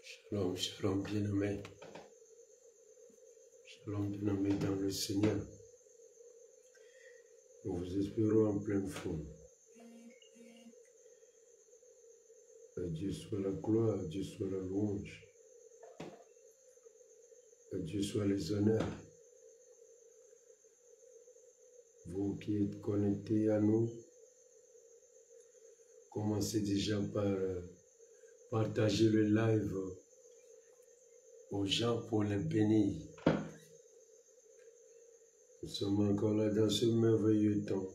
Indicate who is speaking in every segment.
Speaker 1: Shalom, shalom, bien-aimés. Shalom, bien-aimés dans le Seigneur. Nous vous espérons en pleine forme. À Dieu soit la gloire, à Dieu soit la louange. À Dieu soit les honneurs. Vous qui êtes connectés à nous, commencez déjà par partager le live aux gens pour les bénir. Nous sommes encore là dans ce merveilleux temps.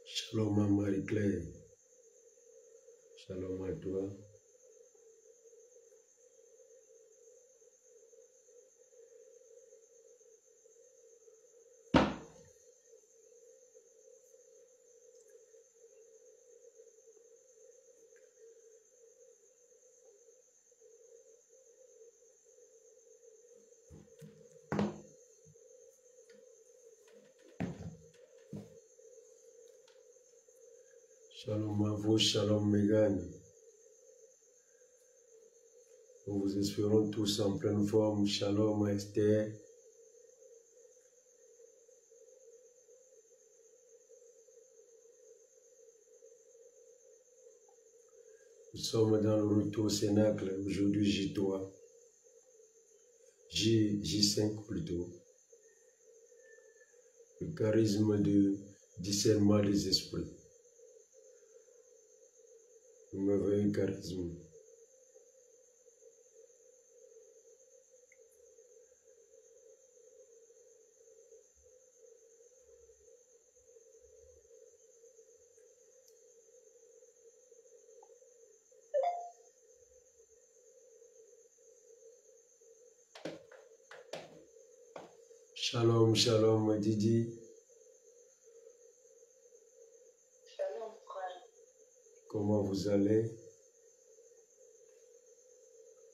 Speaker 1: Shalom à Marie-Claire. Shalom à toi. Shalom à vous, shalom Megan. Nous vous espérons tous en pleine forme. Shalom à Esther. Nous sommes dans le retour au Cénacle. Aujourd'hui, J3. J5 plutôt. Le charisme de discernement des esprits. Le merveilleux charisme. Shalom, shalom Didi.
Speaker 2: Shalom frère.
Speaker 1: Comment vous allez?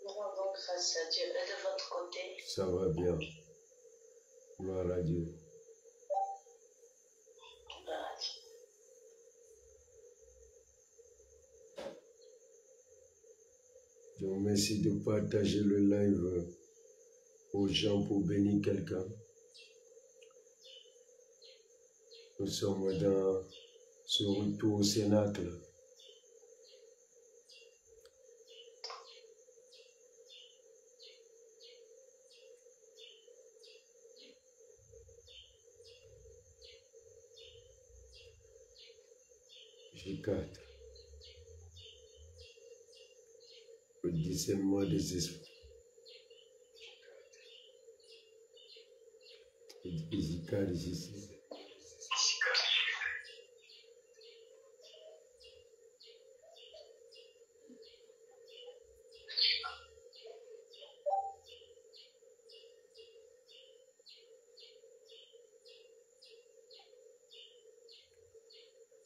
Speaker 2: Nous rendons grâce à Dieu. Et de votre côté?
Speaker 1: Ça va bien. Gloire à Dieu.
Speaker 2: Gloire à Dieu.
Speaker 1: Je vous remercie de partager le live aux gens pour bénir quelqu'un. Nous sommes dans ce retour au Cénacle. J4. Le discernement des esprits. J4, J6.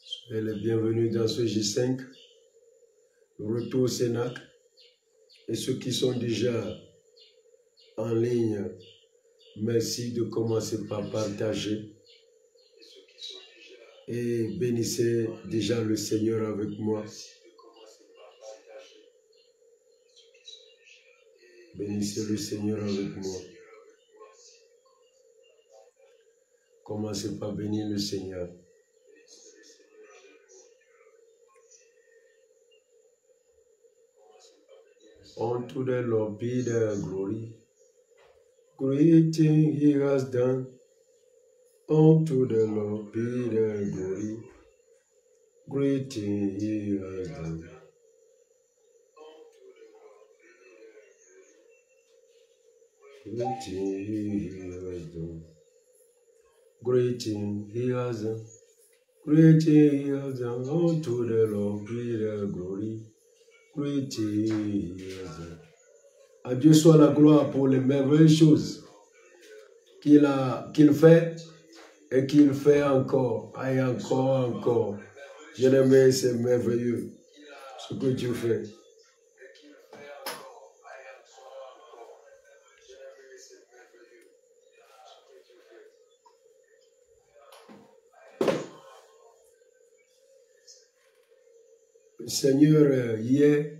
Speaker 1: Soyez les bienvenus dans ce J5. Retour au Cénacle. Et ceux qui sont déjà en ligne, merci de commencer par partager. Et bénissez déjà le Seigneur avec moi. Bénissez le Seigneur avec moi. Commencez par bénir le Seigneur. Unto the Lord be the glory. Great things he has done. Unto the Lord be the glory. Great things he has done. Great things he has done. Great things he has done. Great things he has done. Unto the Lord be the glory. Great things he has done. À Dieu soit la gloire pour les merveilleuses choses qu'il fait et qu'il fait encore. Et encore. Bien-aimé, c'est merveilleux ce que Dieu fait. Le Seigneur, hier,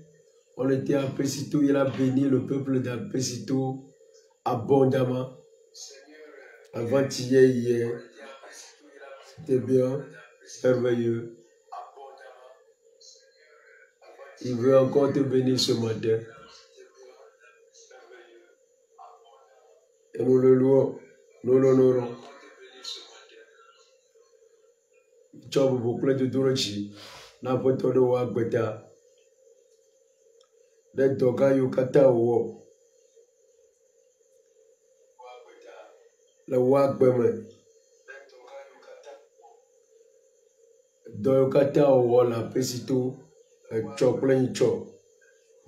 Speaker 1: On était à Pesito, il a béni le peuple de Pesito abondamment. Avant-hier, hier, c'était bien, merveilleux. Il veut encore te bénir ce matin. Et nous le louons, nous l'honorons. Tchobo bokule de Dorochi, n'importe où à Beta. Les doga yukata wo. Le wak beme. Doyokata wo la pesito. Choklen cho.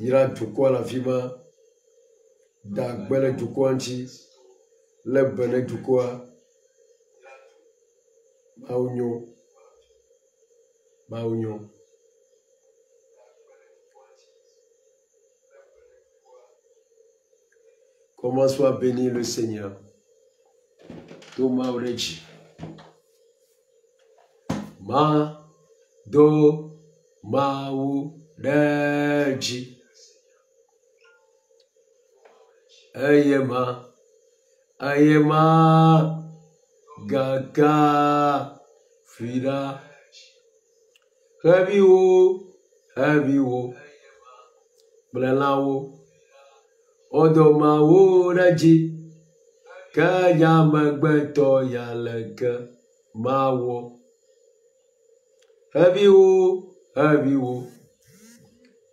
Speaker 1: Ira tukwa la fima. Dagbele tukwanchi. Le bene tukwa. Maunyo. Maunyo. Comment soit béni le Seigneur. Thomas Oreji. Ma do ma u reji. Ayema gaka fira. Heavy wo blalawo. Odoma wo reji. Kanya magbeto yaleke mawo. Heavy wo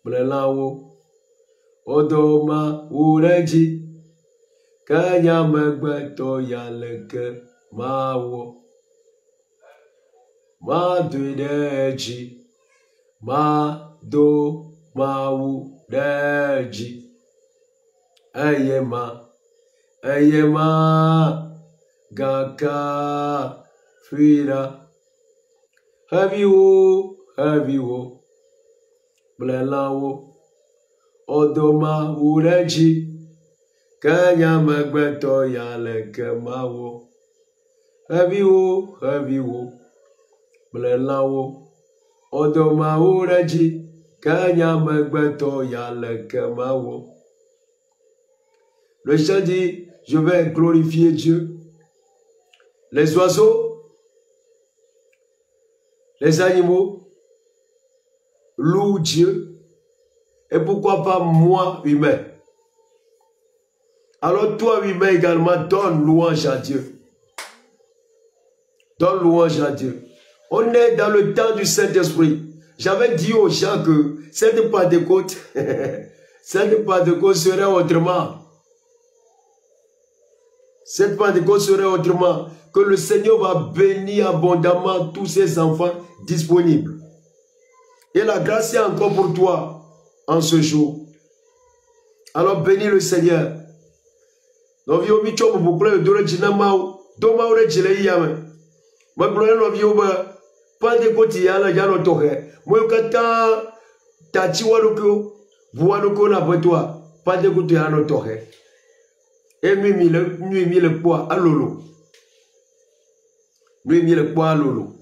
Speaker 1: blalawo. Odoma wo reji. Kanya magbeto yaleke mawo. Ma do deji. Ma do ma wo deji. Ayema gaka frida. Heavy wo blalawo. Odoma ureji. Kanya magbeto yaleke mawo. Heavy wo blalawo. Odoma ureji. Kanya magbeto yaleke mawo. Le chant dit, je vais glorifier Dieu. Les oiseaux, les animaux louent Dieu. Et pourquoi pas moi, humain? Alors toi, humain également, donne louange à Dieu. Donne louange à Dieu. On est dans le temps du Saint-Esprit. J'avais dit aux gens que cette Pentecôte, cette Pentecôte serait autrement. Cette Pentecôte serait autrement, que le Seigneur va bénir abondamment tous ses enfants disponibles. Et la grâce est encore pour toi en ce jour. Alors bénis le Seigneur. Et nous mis le poids à lolo. Nous mis le poids à lolo.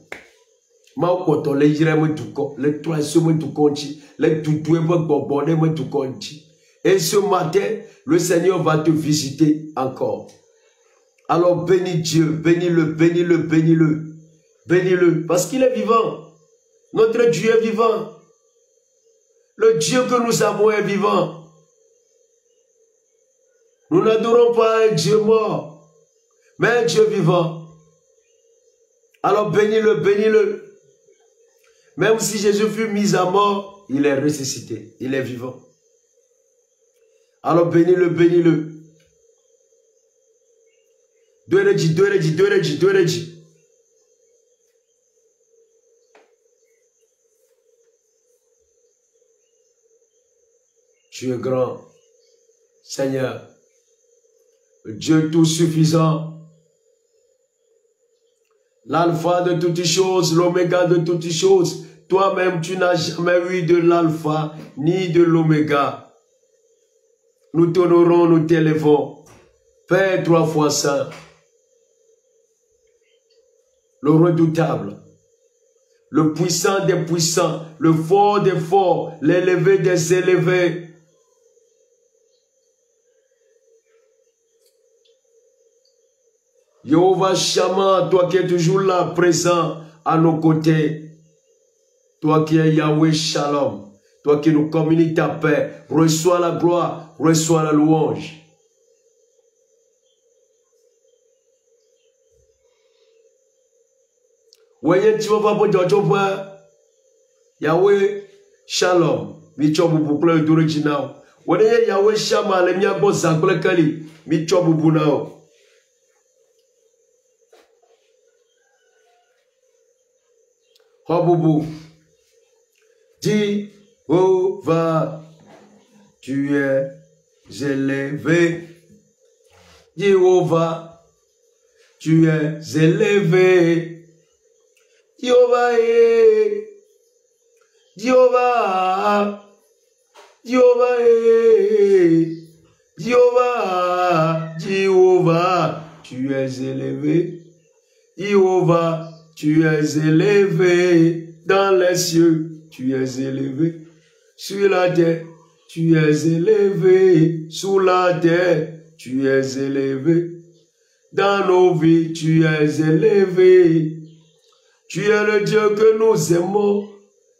Speaker 1: Maukoto les jireme tuko, les trois semaines tu conti, les tutoué bobonné me tu conti. Et ce matin, le Seigneur va te visiter encore. Alors bénis Dieu, bénis-le, bénis-le, bénis-le. Bénis-le, parce qu'il est vivant. Notre Dieu est vivant. Le Dieu que nous avons est vivant. Nous n'adorons pas un Dieu mort, mais un Dieu vivant. Alors bénis-le, bénis-le. Même si Jésus fut mis à mort, il est ressuscité, il est vivant. Alors bénis-le, bénis-le. Douereji. Tu es grand, Seigneur. Dieu tout suffisant, l'alpha de toutes choses, l'oméga de toutes choses. Toi-même, tu n'as jamais eu de l'alpha ni de l'oméga. Nous t'honorons, nous t'élevons. Père 3 fois saint, le redoutable, le puissant des puissants, le fort des forts, l'élevé des élevés. Jéhovah Shammah, toi qui es toujours là, présent à nos côtés. Toi qui es Yahweh Shalom. Toi qui nous communiques ta paix. Reçois la gloire, reçois la louange. Voyez, tu vas pas pour toi, Yahweh Shalom. Michobu bukle d'original. Voyez, Yahweh Shammah, le mia bo zakle kali. Michobu bunao. Hobubu. Jéhovah, tu es élevé. Jéhovah, tu es élevé. Jéhovah, Jéhovah, Jéhovah, Jéhovah, Jéhovah, tu es élevé. Jéhovah, tu es élevé dans les cieux. Tu es élevé sur la terre, tu es élevé sous la terre, tu es élevé dans nos vies, tu es élevé. Tu es le Dieu que nous aimons,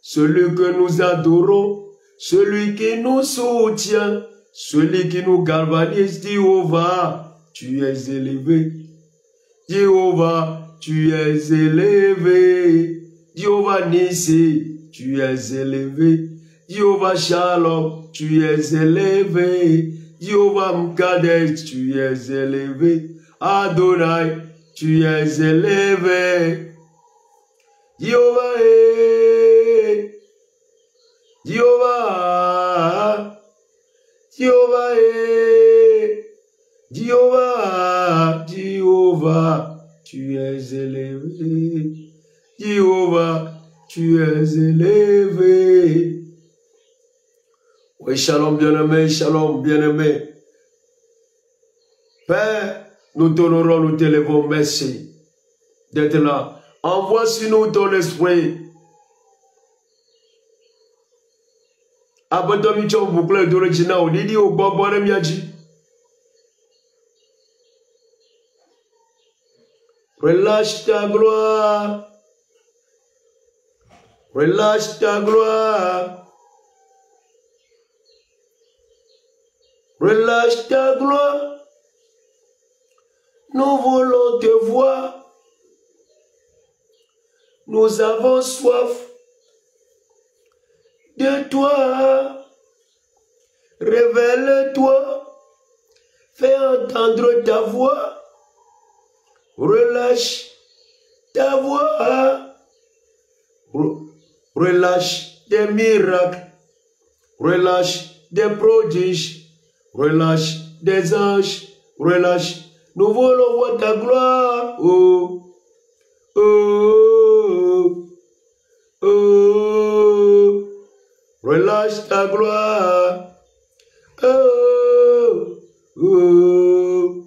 Speaker 1: celui que nous adorons, celui qui nous soutient, celui qui nous galvanise. Jéhovah, tu es élevé. Jéhovah, tu es élevé. Jéhovah Nissi, tu es élevé. Jéhovah Shalom, tu es élevé. Jéhovah Mkadesh, tu es élevé. Adonai, tu es élevé. Jéhovah, Jéhovah, Jéhovah, Jéhovah, Jéhovah, tu es élevé. Jéhovah, tu es élevé. Oui, shalom bien-aimé, shalom bien-aimé. Père, nous t'honorons, nous t'élevons, merci d'être là. Envoie sur nous ton esprit. Abadomi chon boucle d'origine au Didi au Bobore Miaji. Relâche ta gloire. Relâche ta gloire. Relâche ta gloire. Nous voulons te voir. Nous avons soif de toi. Révèle-toi. Fais entendre ta voix. Relâche ta voix. Relâche des miracles. Relâche des prodiges. Relâche des anges. Relâche. Nous voulons voir ta gloire. Oh. Oh. Oh. Relâche ta gloire. Oh. Oh.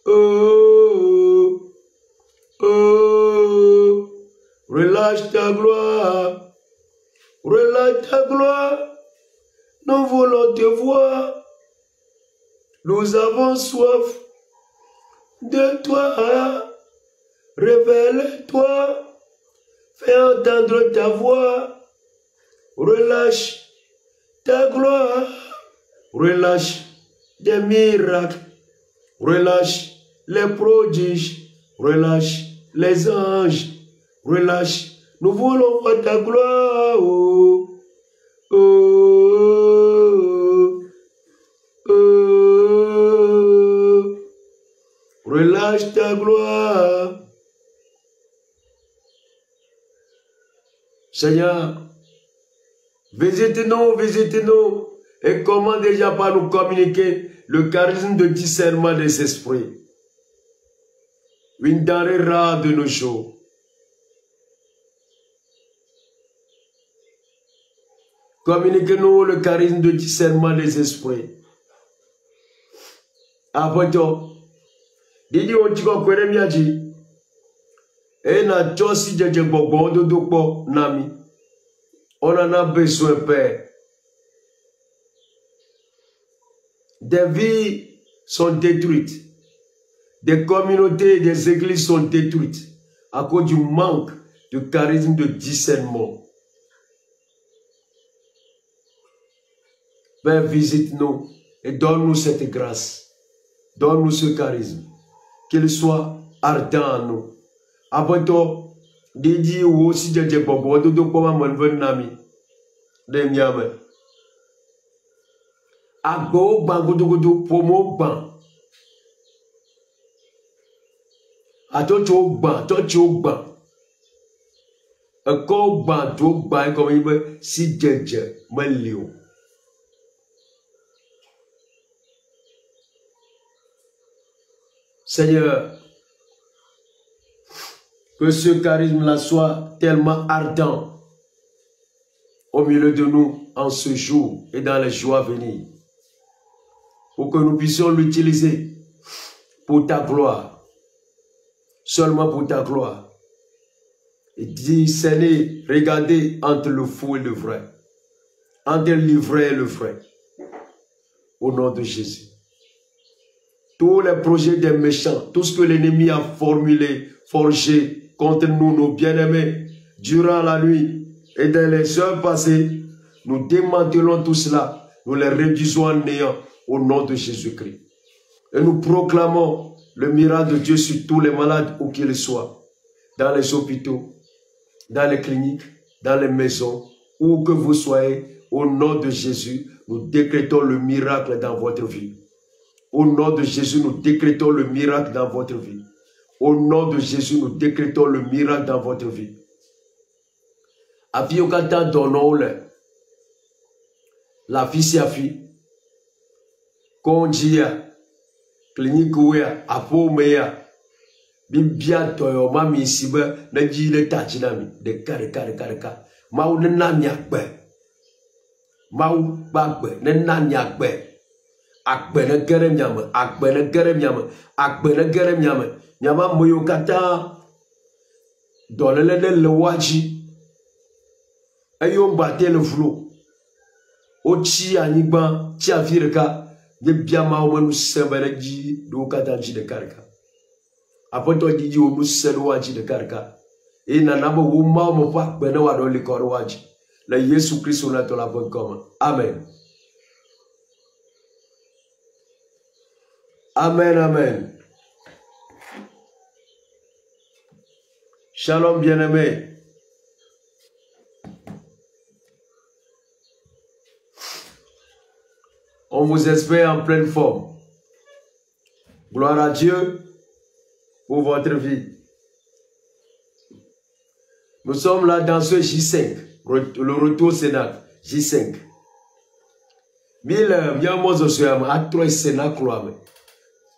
Speaker 1: Oh. Oh. Relâche ta gloire. Relâche ta gloire. Nous voulons te voir. Nous avons soif de toi. Révèle-toi. Fais entendre ta voix. Relâche ta gloire. Relâche des miracles. Relâche les prodiges. Relâche les anges. Relâche. Nous voulons voir ta gloire. Oh. Oh. Oh. Relâche ta gloire. Seigneur, visite-nous, visite-nous et comment déjà par nous communiquer le charisme de discernement des esprits. Une denrée rare de nos jours. Communiquez-nous le charisme de discernement des esprits. Après tout, Didi on dit qu'on connaît bien dit. Et na josi jeje bobo de dokpo nami. On en a besoin, Père. Des vies sont détruites. Des communautés et des églises sont détruites à cause du manque de charisme de discernement. Père, visite-nous et donne-nous cette grâce. Donne-nous ce charisme. Qu'il soit ardent en nous. Après tout, Didi ou aussi de Bobo, de comment mon venami. De Miame. Agbo, bangodogodo, pomo, ban. A toi, tu es ban, toi, tu es ban. Un corps ban, tu es ban, comme il veut, si djedje, me liou. Seigneur, que ce charisme-là soit tellement ardent au milieu de nous en ce jour et dans les jours à venir, pour que nous puissions l'utiliser pour ta gloire, seulement pour ta gloire. Et discerner, regardez entre le faux et le vrai, entre le vrai et le vrai, au nom de Jésus. Tous les projets des méchants, tout ce que l'ennemi a formulé, forgé contre nous, nos bien-aimés, durant la nuit et dans les heures passées, nous démantelons tout cela, nous les réduisons en néant au nom de Jésus-Christ. Et nous proclamons le miracle de Dieu sur tous les malades où qu'ils soient, dans les hôpitaux, dans les cliniques, dans les maisons, où que vous soyez, au nom de Jésus, nous décrétons le miracle dans votre vie. Au nom de Jésus, nous décrétons le miracle dans votre vie. Au nom de Jésus, nous décrétons le miracle dans votre vie. Afiokata donole. La fille c'est la fille. Konjia. Clinique ouya. Apomeya. Bibia toyo mami sibe. Najile tachinami. De kare. Mau nenami akbe. Mau bagbe. Nenami akbe. Akbe ne gerem nyame, akbe ne gerem nyame, akbe ne gerem nyame. Nyama moyo kata dolele de le waji. Ayo mbate le vlo. Ochi anigba, chi afireka, ye biama o menu sembere ji do kata ji de karka. Apoto diji o mu selu waji de karka. E nanabo wo ma mo pa akbe ne wado le kor waji. Le Yesu Christ na to la bonne comme. Amen. Amen, amen. Shalom, bien-aimé. On vous espère en pleine forme. Gloire à Dieu pour votre vie. Nous sommes là dans ce J5, le retour Sénat, J5.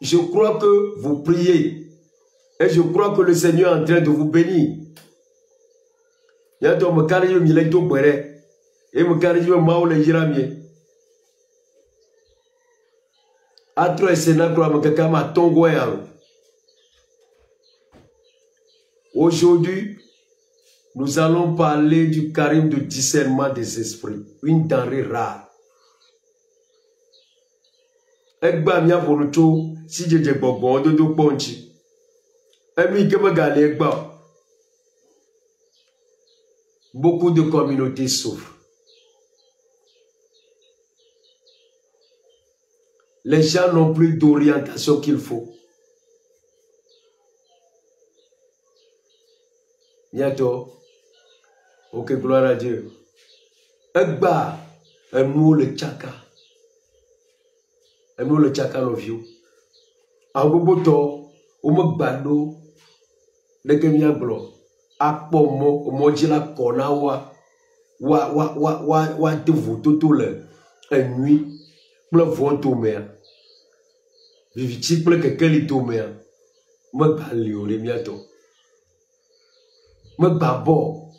Speaker 1: Je crois que vous priez et je crois que le Seigneur est en train de vous bénir. Et aujourd'hui, nous allons parler du charisme de discernement des esprits, une denrée rare. Egba mia voluto si jeje gbogbo dodo ponchi. Emi kebe gale egba. Beaucoup de communautés souffrent. Les gens n'ont plus d'orientation qu'il faut. Bientôt. Ok, gloire à Dieu. Egba, un mot le tchaka. Et nous le tchaka lo vieux. En boboto, ou me bando, de kemia blo, akpomo, ou mojila kona wa te voto tout le, en nuit, ple vont tout mer. Viviti ple que quel tout mer. Me balio le miato. Me babo.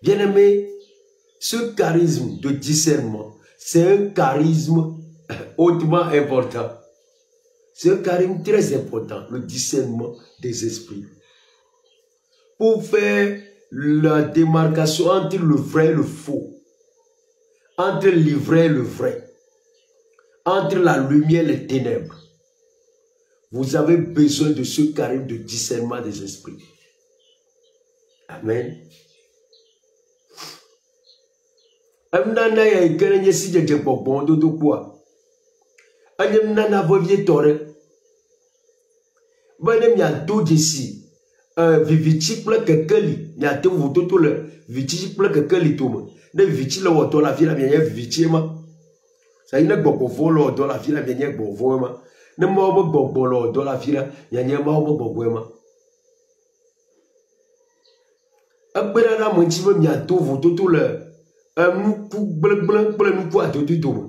Speaker 1: Bien aimé, ce charisme de discernement, c'est un charisme hautement important. C'est un charisme très important, le discernement des esprits. Pour faire la démarcation entre le vrai et le faux, entre l'ivraie et le vrai, entre la lumière et les ténèbres. Vous avez besoin de ce charisme de discernement des esprits. Amen. Amnana ya ikere si je gbogbo dodo kwa. Anyem nana vovie tore. Bane mi ado jesi. Vivichi kple kekeli. Mi ate vutoto le vivichi kple kekeli tome. Ne vivichi le woto la vie la mienye vivichi ma. Ça y ne gbogbo vo le woto la vie la mienye gbogbo ma. Ne ma obo gbogbo le woto la vie la mienye ma obo gbogbo ma. Akpera na mwenchi me mi ado vutoto le nuku gblegble kple nuku atoto tome.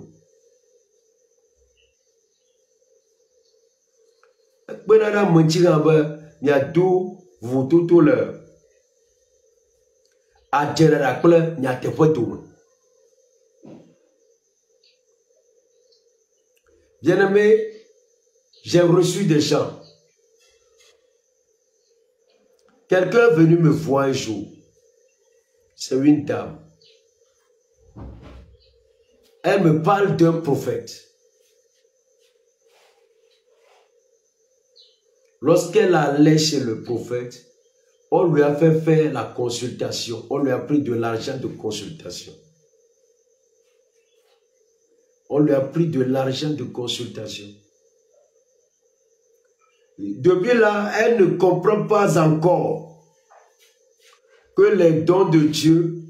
Speaker 1: Akpera na mwenchi ga be mi ado vutoto le adjera kple mi ateƒe tome. Bien-aimé, j'ai reçu des gens. Quelqu'un est venu me voir un jour. C'est une dame. Elle me parle d'un prophète. Lorsqu'elle allait chez le prophète, on lui a fait faire la consultation. On lui a pris de l'argent de consultation. On lui a pris de l'argent de consultation. Depuis là, elle ne comprend pas encore que les dons de Dieu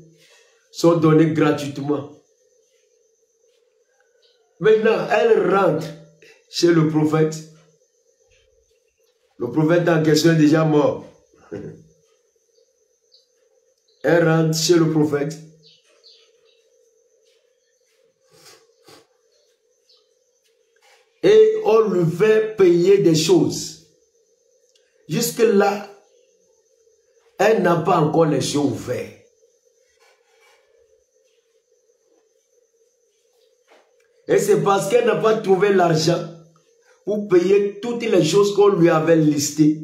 Speaker 1: sont donnés gratuitement. Maintenant, elle rentre chez le prophète. Le prophète en question est déjà mort. Elle rentre chez le prophète. Et on lui fait payer des choses. Jusque-là, elle n'a pas encore les yeux ouverts. Et c'est parce qu'elle n'a pas trouvé l'argent pour payer toutes les choses qu'on lui avait listées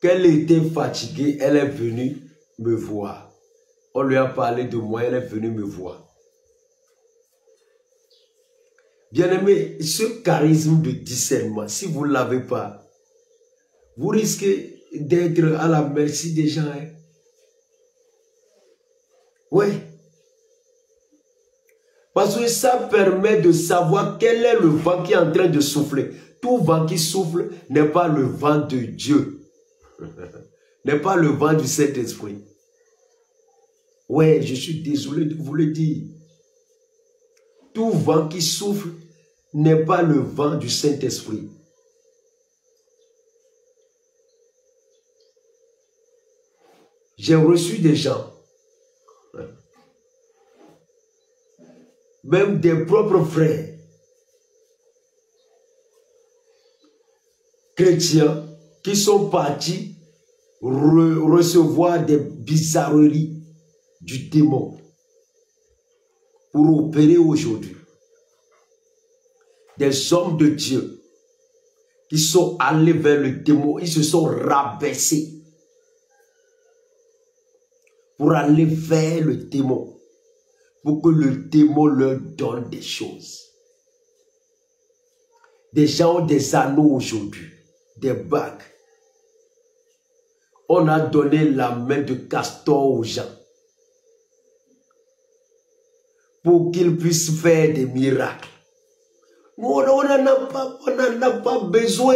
Speaker 1: qu'elle était fatiguée. Elle est venue me voir. On lui a parlé de moi, elle est venue me voir. Bien-aimé, ce charisme de discernement, si vous ne l'avez pas, vous risquez d'être à la merci des gens. Hein? Oui. Parce que ça permet de savoir quel est le vent qui est en train de souffler. Tout vent qui souffle n'est pas le vent de Dieu. N'est pas le vent du Saint-Esprit. Oui, je suis désolé de vous le dire. Tout vent qui souffle n'est pas le vent du Saint-Esprit. J'ai reçu des gens, même des propres frères chrétiens qui sont partis recevoir des bizarreries du démon pour opérer aujourd'hui. Des hommes de Dieu qui sont allés vers le démon, ils se sont rabaissés pour aller vers le démon, pour que le démon leur donne des choses. Des gens ont des anneaux aujourd'hui, des bagues. On a donné la main de castor aux gens pour qu'ils puissent faire des miracles. On n'en a pas besoin.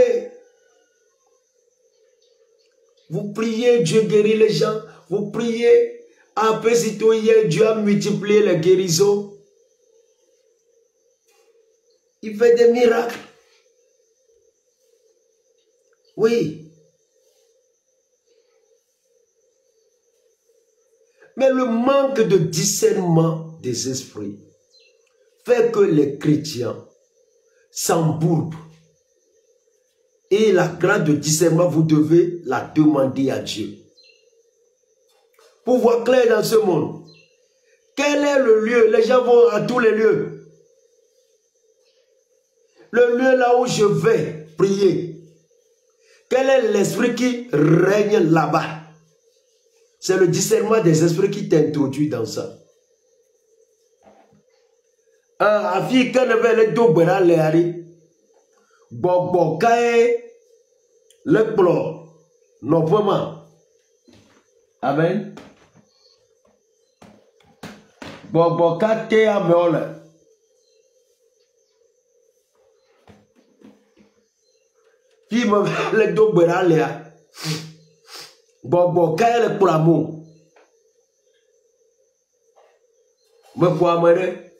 Speaker 1: Vous priez, Dieu guérit les gens. Vous priez, après citoyen, Dieu a multiplié les guérisons. Il fait des miracles. Oui. Mais le manque de discernement des esprits fait que les chrétiens s'embourbent. Et la grâce de discernement, vous devez la demander à Dieu. Pour voir clair dans ce monde. Quel est le lieu? Les gens vont à tous les lieux. Le lieu là où je vais prier. Quel est l'esprit qui règne là-bas? C'est le discernement des esprits qui t'introduit dans ça. Afi kanebe le do gbera le ari. Gbogbo kae le kplo no pema. Amen. Gbogbo kate ameole. Qui me le dogbera lea. Gbogbo kae le kplo amu. Me kwa mere.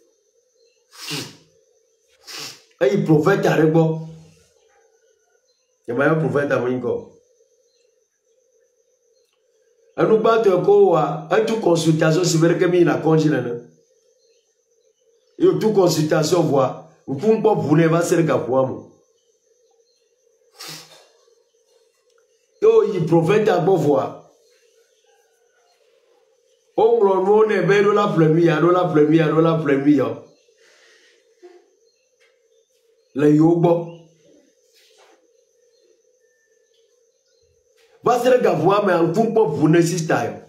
Speaker 1: Et prophète avec moi. Il y a un prophète à moi. Et nous battons quoi? Un tout consultation, c'est vrai que la congénère. Et tout consultation voit. Vous pouvez pas vous ne pas se regarder. Yo, il prophète à moi voir. On l'on est bien dans la première, dans la première, dans la première. Le yobo. Va se regarder mais en tout cas vous ne s'y taille.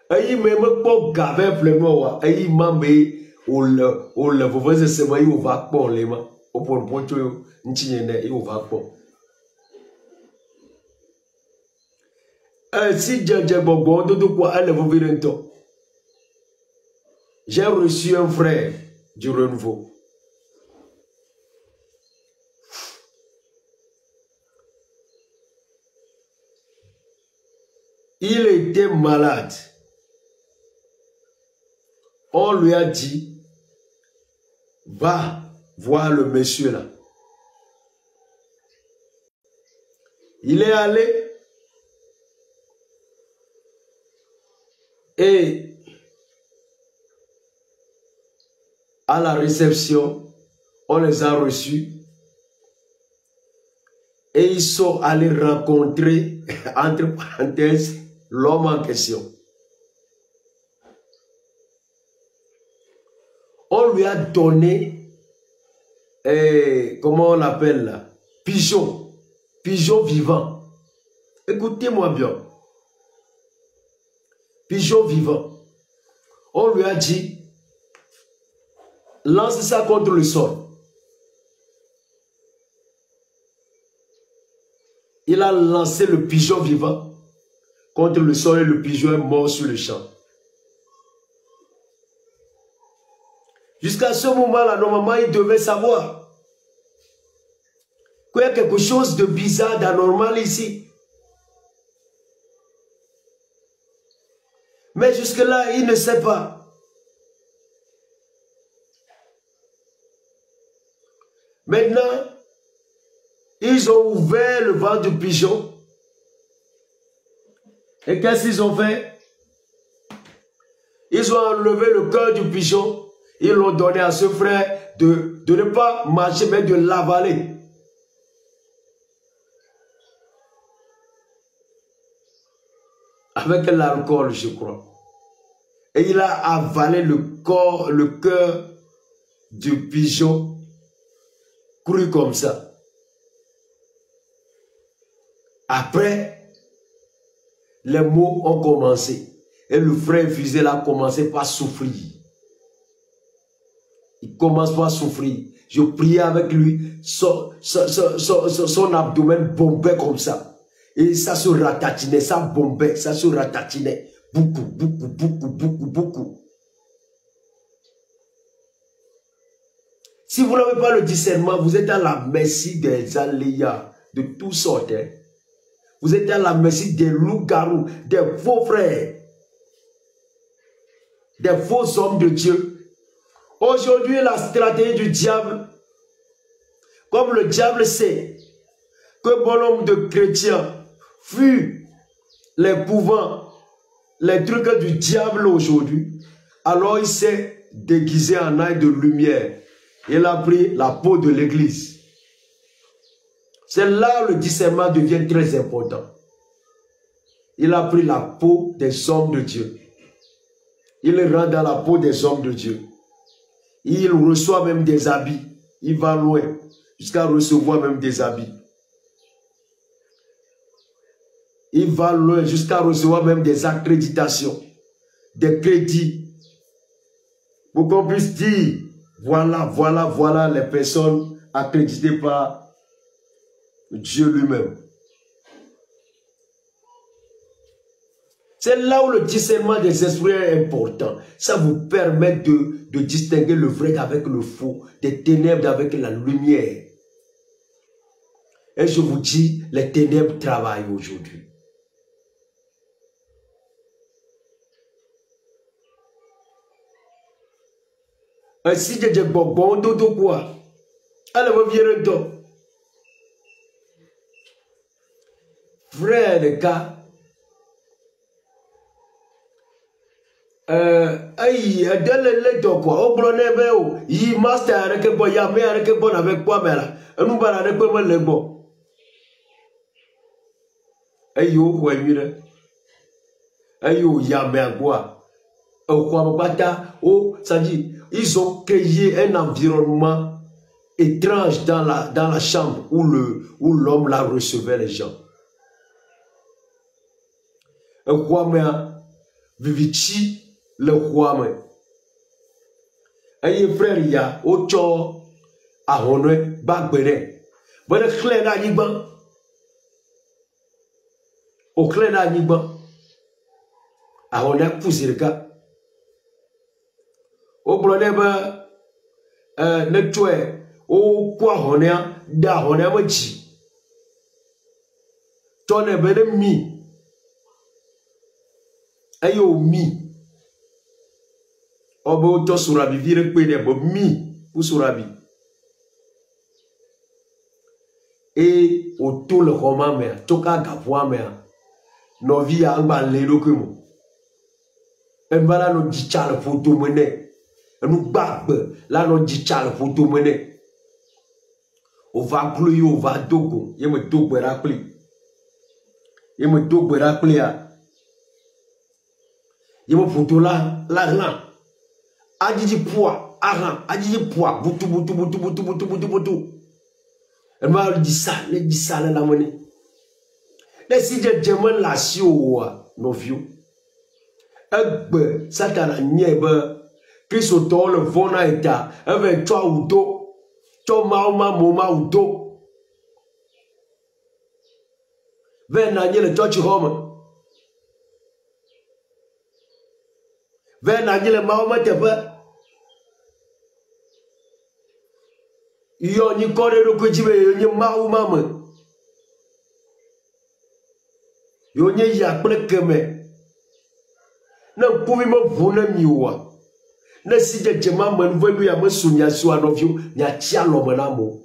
Speaker 1: Aïe même pas gaver pleinement. Aïe mamé ou le vous faisez seulement il va pas les mains. Au point point tu n'tienne il va pas. Si j'ai bon de quoi elle vous vient temps. J'ai reçu un frère du renouveau. Il était malade. On lui a dit, va voir le monsieur là. Il est allé et à la réception, on les a reçus et ils sont allés rencontrer, entre parenthèses, l'homme en question. On lui a donné, comment on l'appelle là, pigeon, pigeon vivant. Écoutez-moi bien. Pigeon vivant. On lui a dit, lance ça contre le sol. Il a lancé le pigeon vivant contre le sol et le pigeon est mort sur le champ. Jusqu'à ce moment-là, normalement, il devait savoir qu'il y a quelque chose de bizarre, d'anormal ici. Mais jusque-là, il ne sait pas. Maintenant, ils ont ouvert le ventre du pigeon. Et qu'est-ce qu'ils ont fait? Ils ont enlevé le cœur du pigeon. Ils l'ont donné à ce frère de ne pas marcher, mais de l'avaler. Avec l'alcool, je crois. Et il a avalé le cœur du pigeon, cru comme ça. Après, les mots ont commencé. Et le frère Fuzel a commencé par souffrir. Il commence par souffrir. Je priais avec lui, son abdomen bombait comme ça. Et ça se ratatinait, ça bombait, ça se ratatinait. Beaucoup, beaucoup, beaucoup, beaucoup, beaucoup. Si vous n'avez pas le discernement, vous êtes à la merci des aléas de toutes sortes. Hein. Vous êtes à la merci des loups-garous, des faux frères, des faux hommes de Dieu. Aujourd'hui, la stratégie du diable, comme le diable sait que bon nombre de chrétiens fuient les couvents, les trucs du diable aujourd'hui, alors il s'est déguisé en œil de lumière. Il a pris la peau de l'église. C'est là où le discernement devient très important. Il a pris la peau des hommes de Dieu. Il rentre dans la peau des hommes de Dieu. Il reçoit même des habits. Il va loin jusqu'à recevoir même des habits. Il va loin jusqu'à recevoir même des accréditations, des crédits. Pour qu'on puisse dire, voilà les personnes accrédité par Dieu lui-même. C'est là où le discernement des esprits est important. Ça vous permet de distinguer le vrai avec le faux, des ténèbres avec la lumière. Et je vous dis, les ténèbres travaillent aujourd'hui. Si je dis bon, dodo quoi? Allez, vous venez donc. Frère, les gars. Aïe, dès le quoi? Au blondet, il master avec un bon, il y a mais avec un bon avec quoi, mais là, nous va avec quoi, le bon. Aïe, au quoi, mire. Aïe, il y a mais quoi? Au quoi, bata, oh, ça dit, ils ont créé un environnement étrange dans la chambre où l'homme là recevait les gens. Au quoi, mais, vivici. Le roi, aïe frère, il y a autre à honor, bagbere. Bon, le clé d'aniban, au clé d'aniban, à honor pousirka. Au blondet, ne tuer, au quoi honor, da honor, machi. Ton est ben mi, aïe au mi. Obo to surabi vire kwede bo mi ou surabi. Et autour le roman mais toka gavoa mais no via amba lelo kumo. En bala no dichal photo mene. Nou bagbe la no dichal photo mene. On va glouer on va dogo, yeme dogo rakli. Yeme dogo rakli ya. Yeme photo la. Adji poids, aran, adji poids, boutou. Elle m'a dit ça, la monnaie. Les si je demande la sio, nos vieux. Ça t'a la nièbe, qui s'auto le vona état, avec toi ou deux, toi moma ou deux. Vers Naniel le toi tu homme. Vers Naniel le maoma te fait. Yo ni kore no kujibe yo ni mau mama. Yo ni ya plekeme. Na pumi mo vuna miwa. Na sije jema man venu ya masunya so anovio nya chia lo manamo.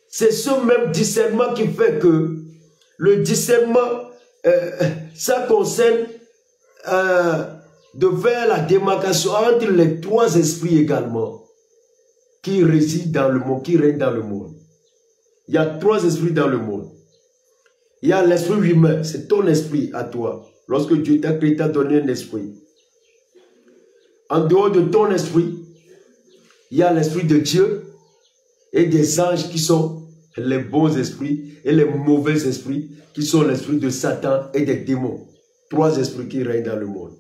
Speaker 1: C'est ce même discernement qui fait que le discernement ça concerne de faire la démarcation entre les trois esprits également qui résident dans le monde, qui règnent dans le monde. Il y a trois esprits dans le monde. Il y a l'esprit humain, c'est ton esprit à toi. Lorsque Dieu t'a créé, t'a donné un esprit. En dehors de ton esprit, il y a l'esprit de Dieu et des anges qui sont les bons esprits et les mauvais esprits qui sont l'esprit de Satan et des démons. Trois esprits qui règnent dans le monde.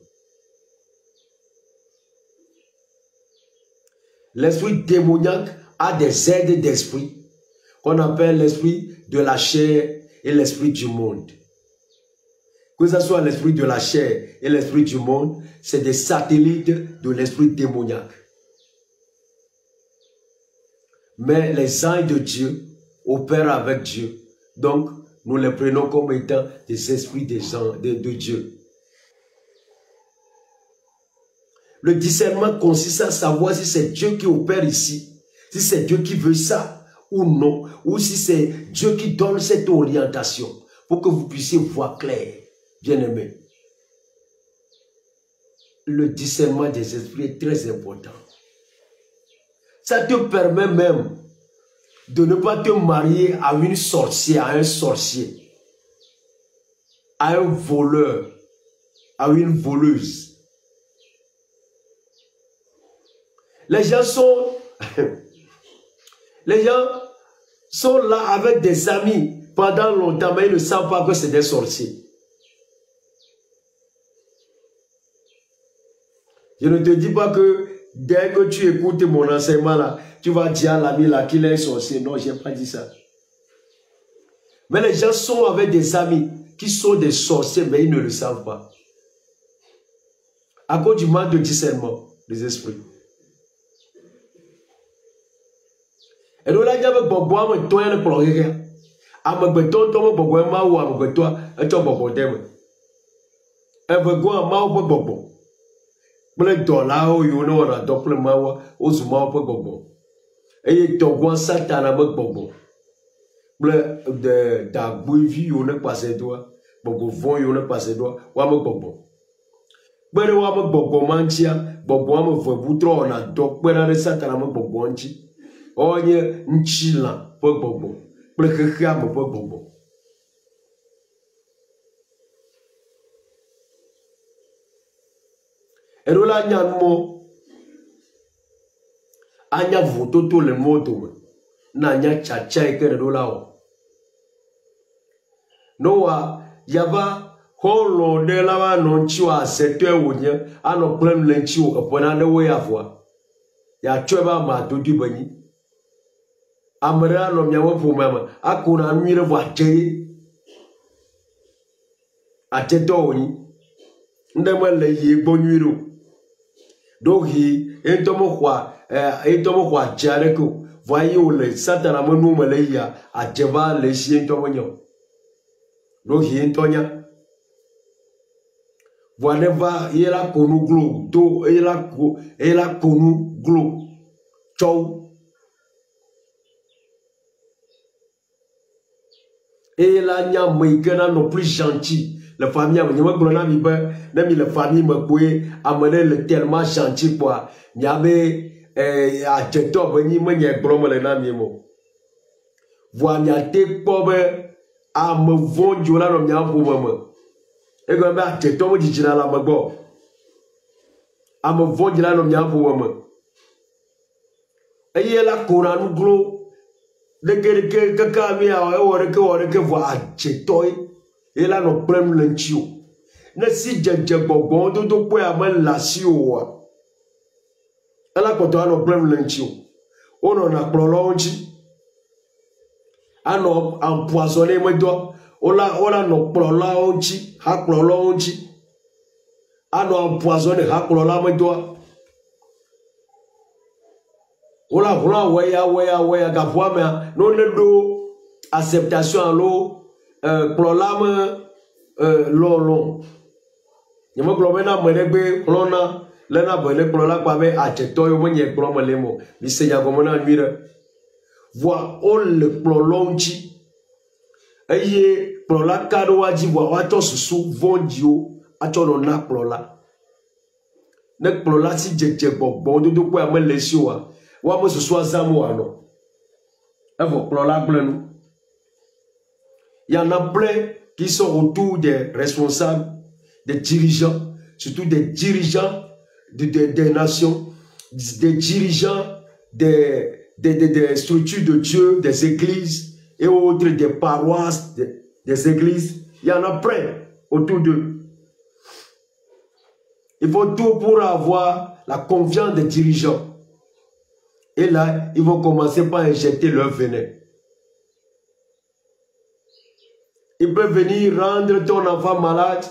Speaker 1: L'esprit démoniaque a des aides d'esprit qu'on appelle l'esprit de la chair et l'esprit du monde. Que ce soit l'esprit de la chair et l'esprit du monde, c'est des satellites de l'esprit démoniaque. Mais les anges de Dieu opèrent avec Dieu. Donc, nous les prenons comme étant des esprits de Dieu. Le discernement consiste à savoir si c'est Dieu qui opère ici, si c'est Dieu qui veut ça ou non, ou si c'est Dieu qui donne cette orientation pour que vous puissiez voir clair, bien-aimés. Le discernement des esprits est très important. Ça te permet même de ne pas te marier à une sorcière, à un sorcier, à un voleur, à une voleuse. Les gens sont là avec des amis pendant longtemps, mais ils ne savent pas que c'est des sorciers. Je ne te dis pas que dès que tu écoutes mon enseignement là, tu vas dire à l'ami là qu'il est un sorcier. Non, je n'ai pas dit ça. Mais les gens sont avec des amis qui sont des sorciers, mais ils ne le savent pas. À cause du manque de discernement des esprits. Et donc là, il y a un bobo, mais toi, il y a un problème. Amagbeton, toi, bobo, ma ou amagbeton, et toi, bobo, t'aimes. Et vous, ma ou bobo. Ble dola o yo no ra dople mawa o zuma o bobo. Et to gwan satana me bobo. Ble de da buivi yo ne passe doa, bobo von yo ne passe doa, wa me bobo. Ble wa me bobo manchia, bobo wa me vo butro na dok ble na satana me bobo anchi. Onye nchila po bobo. Ble khia me po bobo. Et là, il y a un mot. Il y a tout le monde. Il y a tchatcha et que le là. Noa, il y a holo de la non chua, c'est un ou bien, à nos plein lenchio, pour un way à voir. Il y a tueba ma du bani. Amara no miawa pour maman. A kuna mire voiture. A tetoni. Ndema le ye bonuiro. Donc, il tomo kwa jareko. Voyez où les satana menu malaya a jeva les chiens tomonyo. Donc, il tonya. Voilà, il a connu glo. Do, il a connu glo. Ciao. Et là, il y a un non plus gentil. La famille, la famille me couait, amener le tellement gentil quoi. Il y avait à Jeto venu me y blom le namimo. Voilà, t'es pauvre à me vendre là no mia pour maman. Et quand ben Jeto me dit là la mago. À me vendre là no mia pour maman. Et il a courant glo. De que kami a que voit Jeto. Et là, nous prenons l'enchio. Ne si djendje bobo, dodo kwe amen la siwa. Et là, quand on prenons l'enchio, on a prolongé. On a empoisonné, mais toi, on a prolongé, ha prolongé. On a empoisonné, ha prolongé, mais toi. On a vraiment, ouais, gavoua, mais non, le acceptation à l'eau. Prolame lolo. Nyama promena merebe prona lena bele prola kwame acheto yo mwenye proma lemo. Bisenya komona mire. Voix on le prolonge. Eye prola kado waji voix wato susu vondio acho no na prola. Nek prola si jeje bobo do kwa ame lesio wa mo susu azamu ano. Evo prola plenu. Il y en a plein qui sont autour des responsables, des dirigeants, surtout des dirigeants des nations, des dirigeants des structures de Dieu, des églises et autres, des paroisses, des églises. Il y en a plein autour d'eux. Il faut tout pour avoir la confiance des dirigeants. Et là, ils vont commencer par injecter leur venin. Il peut venir rendre ton enfant malade.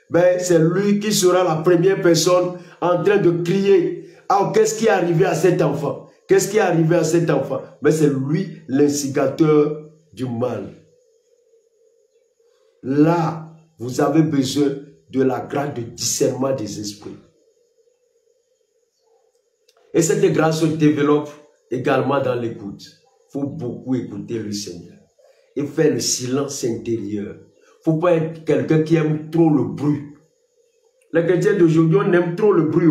Speaker 1: Ben, c'est lui qui sera la première personne en train de crier. Ah, qu'est-ce qui est arrivé à cet enfant? Qu'est-ce qui est arrivé à cet enfant? Mais c'est lui l'instigateur du mal. Là, vous avez besoin de la grâce de discernement des esprits. Et cette grâce se développe également dans l'écoute. Il faut beaucoup écouter le Seigneur. Et faire le silence intérieur. Il ne faut pas être quelqu'un qui aime trop le bruit. Les chrétiens d'aujourd'hui, on aime trop le bruit.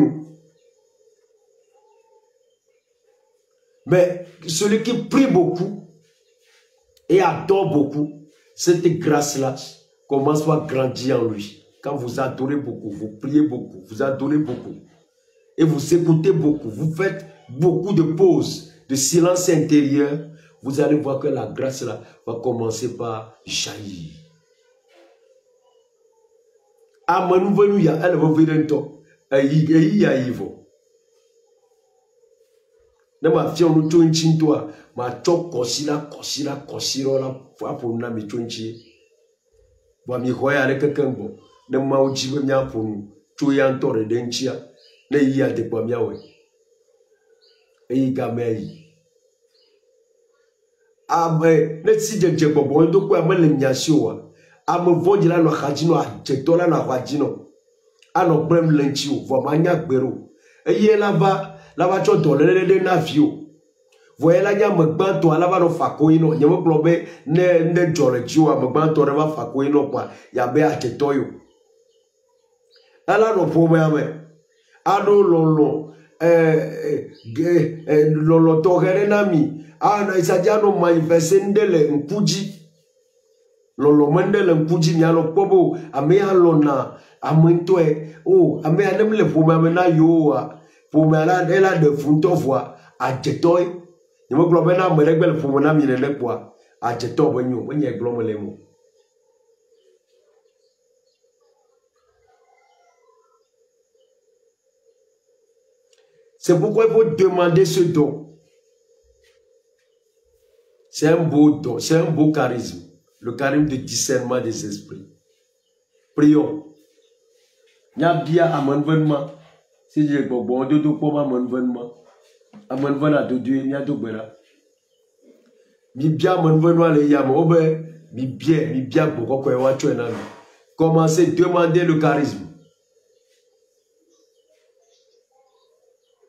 Speaker 1: Mais celui qui prie beaucoup et adore beaucoup, cette grâce-là commence à grandir en lui. Quand vous adorez beaucoup, vous priez beaucoup, vous adorez beaucoup, et vous écoutez beaucoup, vous faites beaucoup de pauses, de silence intérieur, vous allez voir que la grâce là va commencer par jaillir. Amanou venuya, elle va venir un temps, Eyi ya ivo. Ne ma fi onu chonchi toi, ma chok kosira la fa pour na mi chonchi. Bo mi hoya le kekengo. Ne ma ujibe mi aponu. Chu ya ntore denchia. Ne yi ya de kwa mi awe. Eyi gamei. Abe ne si je bobo ndo kwa me le nyasio ame vondi la no khadino a jetola na khadino ano brem lenchio vo manya gbero eye la va cho dolele na vio vo ela nya magbanto ala va no fakoino nyemo globe ne jole jiwa magbanto re va fakoino kwa ya be a jetoyo ala no pomo ya me ado lolo lolo togere nami ana isadiano manifestendele nkuji lolo mendele nkuji mi alo pobo ame alona amentwe o ame anemle poma mena yoa poma la ela de funto voa ajetoy ni mo globe na meregbel poma na mi le kwa ajeto bonyo onye glomo lemo. C'est pourquoi il faut demander ce don. C'est un beau don, c'est un beau charisme. Le charisme de discernement des esprits. Prions. Nyabia amanvenma. Si je bon bon de poma amanvenma. Amanvana de Dieu nya do bera. Mi bia amanvenma le yamo obe mi bia boko ko wa chwena. Commencez demander le charisme.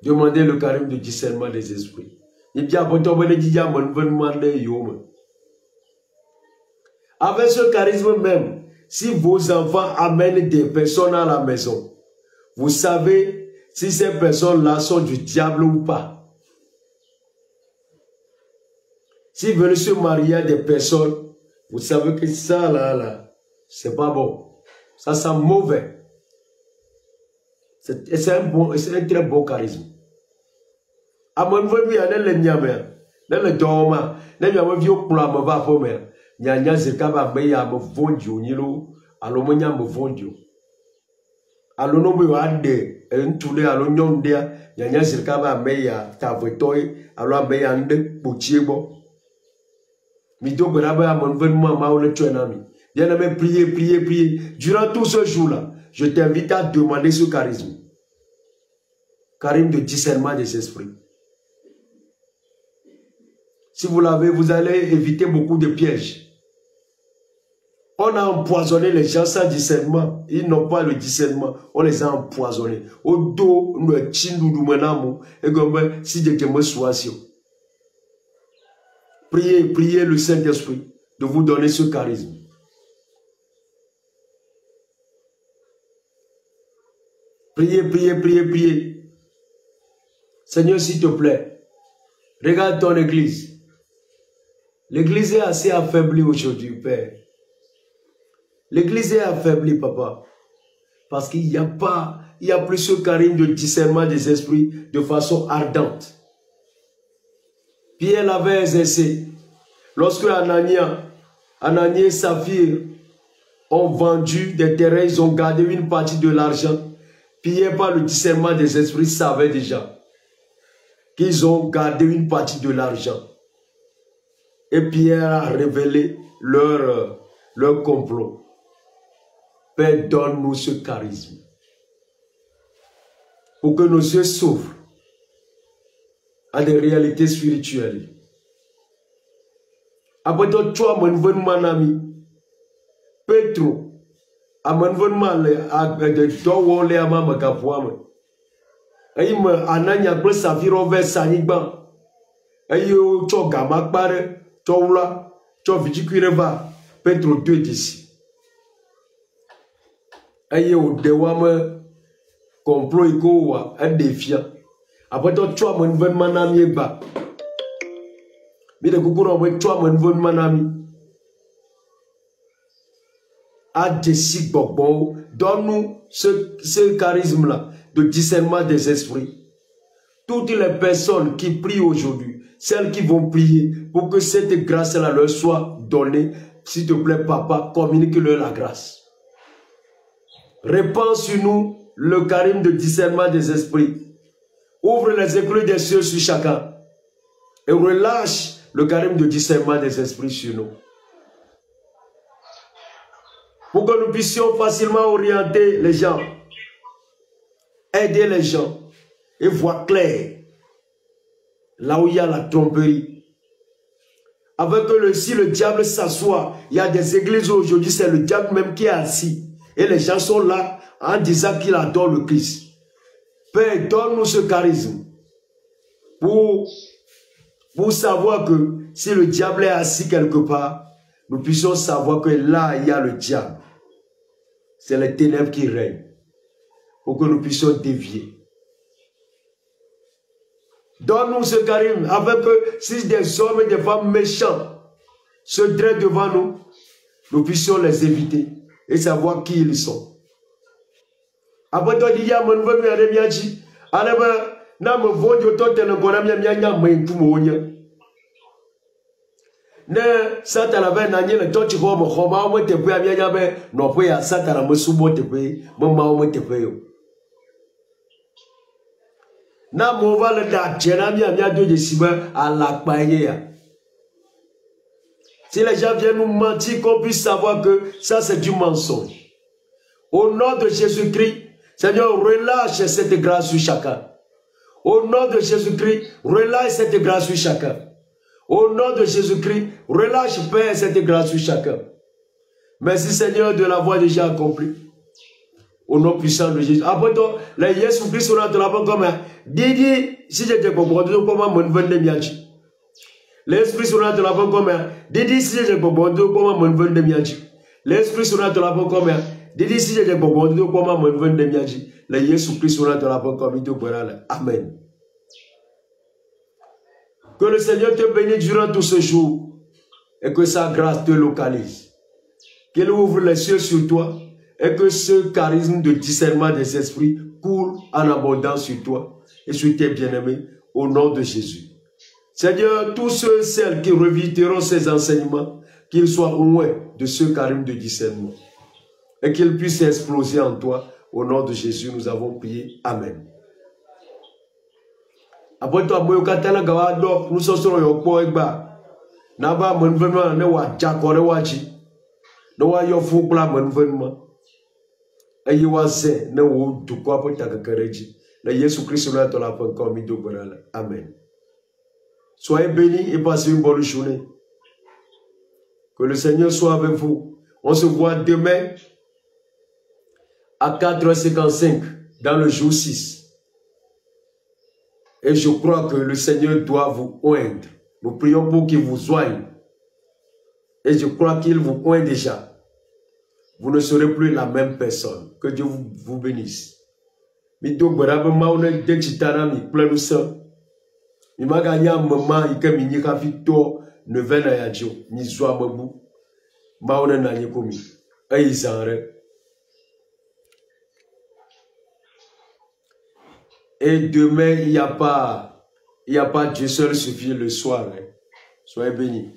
Speaker 1: Demandez le charisme de discernement des esprits. Avec ce charisme même, si vos enfants amènent des personnes à la maison, vous savez si ces personnes-là sont du diable ou pas. S'ils veulent se marier à des personnes, vous savez que ça là, c'est pas bon. Ça sent mauvais. C'est un très bon charisme. Amon veut ya le nyame na le doma na nyame vi okula mo ba fo me nyanya zika ba be ya mo vondio nyilo alo mo nya mo vondio alo no bo ade entule alo nyonde nyanya zika ba me ya tavotoy alo be ya nde pochiebo mi do bra ba amon veut ma o le tchenami bien aimé prier durant tout ce jour là je t'invite à demander ce charisme de discernement des esprits. Si vous l'avez, vous allez éviter beaucoup de pièges. On a empoisonné les gens sans discernement. Ils n'ont pas le discernement. On les a empoisonnés. Au dos, nous et comme si je me sois. Priez le Saint-Esprit de vous donner ce charisme. Priez. Seigneur, s'il te plaît, regarde ton église. L'église est assez affaiblie aujourd'hui, Père. L'église est affaiblie, Papa. Parce qu'il n'y a plus ce charisme de discernement des esprits de façon ardente. Pierre l'avait exercé. Lorsque Anania et Saphir ont vendu des terrains, ils ont gardé une partie de l'argent. Pierre, par le discernement des esprits, savait déjà qu'ils ont gardé une partie de l'argent. Et Pierre a révélé leur complot. Père, donne-nous ce charisme. Pour que nos yeux s'ouvrent à des réalités spirituelles. Après toi, mon ami, Petro, à mon de toi, les amants, Aïe, Anania, plus Safiro vers Sanigban. Aïe, tu gamak pare. Toula, tu vijikureva, Petro 2 d'ici. Aye au dewame, complot ego, un défiant. Après toi, tu as mon ven manami ba. Mais de coucou, tu as mon ven manami. A desi bokbo, donne-nous ce charisme-là de discernement des esprits. Toutes les personnes qui prient aujourd'hui, celles qui vont prier, pour que cette grâce-là leur soit donnée, s'il te plaît, Papa, communique-leur la grâce. Répands sur nous le charisme de discernement des esprits. Ouvre les écluses des cieux sur chacun. Et relâche le charisme de discernement des esprits sur nous. Pour que nous puissions facilement orienter les gens. Aider les gens. Et voir clair. Là où il y a la tromperie. Avec que si le diable s'assoit, il y a des églises où aujourd'hui c'est le diable même qui est assis. Et les gens sont là en disant qu'il adore le Christ. Père, donne-nous ce charisme pour savoir que si le diable est assis quelque part, nous puissions savoir que là, il y a le diable. C'est les ténèbres qui règnent. Pour que nous puissions dévier. Donne-nous ce charisme avec que si des hommes et des femmes méchants se dressent devant nous, nous puissions les éviter et savoir qui ils sont. Après toi, il y a mon neveu qui a dit, allez, na me voit du temps de l'encouragement, il y a un tout ne Satan avait nagné le temps tu vois mon roman, moi te peux à bien yabe, non peut à Satan me soumo te peux, mon maman te peux. Na mo va le da tchena mia de siba à la paye. Si les gens viennent nous mentir, qu'on puisse savoir que ça c'est du mensonge. Au nom de Jésus-Christ, Seigneur, relâche cette grâce sur chacun. Au nom de Jésus-Christ, relâche cette grâce sur chacun. Au nom de Jésus-Christ, relâche, Père, cette grâce sur chacun. Merci, Seigneur, de l'avoir déjà accompli. Au nom puissant de Jésus. Après toi, les Jésus-Christ, on a de la bonne comme Didi, si j'étais compris, comment mon vende miachi. L'esprit sur de la bonne comme Didi, si j'étais compris, comment mon vende miachi. L'esprit sur de la bonne comme Didi, si j'étais compris, comment mon vende miachi. Les Jésus-Christ, on a de la bonne comme Amen. Que le Seigneur te bénisse durant tout ce jour et que sa grâce te localise. Qu'il ouvre les cieux sur toi et que ce charisme de discernement des esprits coule en abondance sur toi et sur tes bien-aimés au nom de Jésus. Seigneur, tous ceux et celles qui revisiteront ces enseignements, qu'ils soient loin de ce charisme de discernement et qu'ils puissent exploser en toi. Au nom de Jésus, nous avons prié. Amen. Après toi, nous sommes sur le point de Naba Monvenma, ne wa Jacore Waji, no wa yo fukla Monvenma. Et you was say, no wood to cooperate à Kareji. Le Jésus Christ là dans la fin comme il doit. Amen. Soyez bénis et passez une bonne journée. Que le Seigneur soit avec vous. On se voit demain à 4h55 dans le jour 6. Et je crois que le Seigneur doit vous oindre. Nous prions pour qu'il vous soigne. Et je crois qu'il vous oint déjà. Vous ne serez plus la même personne. Que Dieu vous bénisse. Mito barabe maune de chitanami plein de sang. Mi maganya mama ike minyika fito ne vena ya jo ni zwa mabu. Maune na nyekomi. Ay zanre. Et demain, il n'y a pas Dieu seul suffit le soir. Hein. Soyez bénis.